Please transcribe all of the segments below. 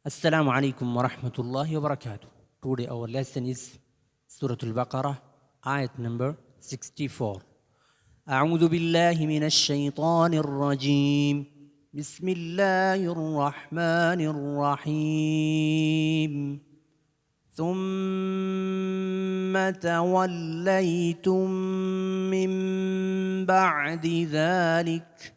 Assalamu alaikum wa rahmatullahi wa barakatuh. Today our lesson is Surah Al-Baqarah, ayat number 64. أعوذ بالله من الشيطان الرجيم. بسم الله الرحمن الرحيم. ثم توليتم من بعد ذلك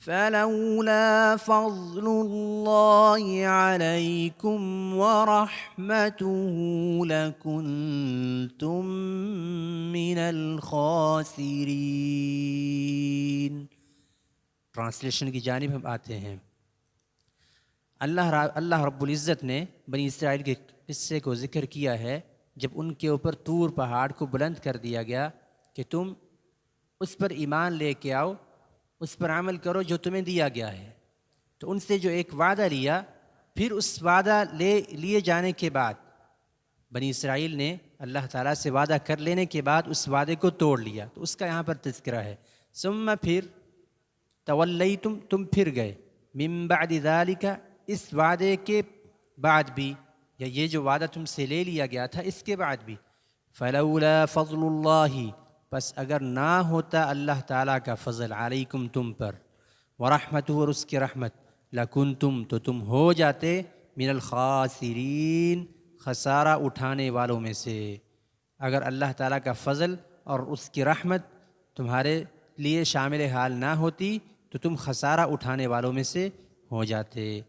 فلولا فضل الله عليكم ورحمته لكنتم من الخاسرين. ट्रांसलेशन की जानिब हम आते हैं। अल्लाह रब्बुल इज़्ज़त ने बनी इसराइल के किस्से को ज़िक्र किया है जब उनके ऊपर तूर पहाड़ को बुलंद कर दिया गया कि तुम उस पर ईमान लेके आओ, उस पर अमल करो जो तुम्हें दिया गया है। तो उनसे जो एक वादा लिया, फिर उस वादा लिए जाने के बाद बनी इसराइल ने अल्लाह ताला से वादा कर लेने के बाद उस वादे को तोड़ लिया। तो उसका यहाँ पर तज़किरा है। सुम्मा फिर तवल्लैतुम, तुम फिर गए, मिन बअदि ज़ालिका, इस वादे के बाद भी, या ये जो वादा तुमसे ले लिया गया था इसके बाद भी। फलौला फ़ज़्लुल्लाहि, बस अगर ना होता अल्लाह ताला का फ़ज़ल अलैकुम, तुम पर, व रहमतुहु, और उसकी रहमत, लकुंतुम, तो तुम हो जाते, मिनल खासिरीन, खसारा उठाने वालों में से। अगर अल्लाह ताला का फ़ज़ल और उसकी रहमत तुम्हारे लिए शामिल हाल ना होती तो तुम खसारा उठाने वालों में से हो जाते।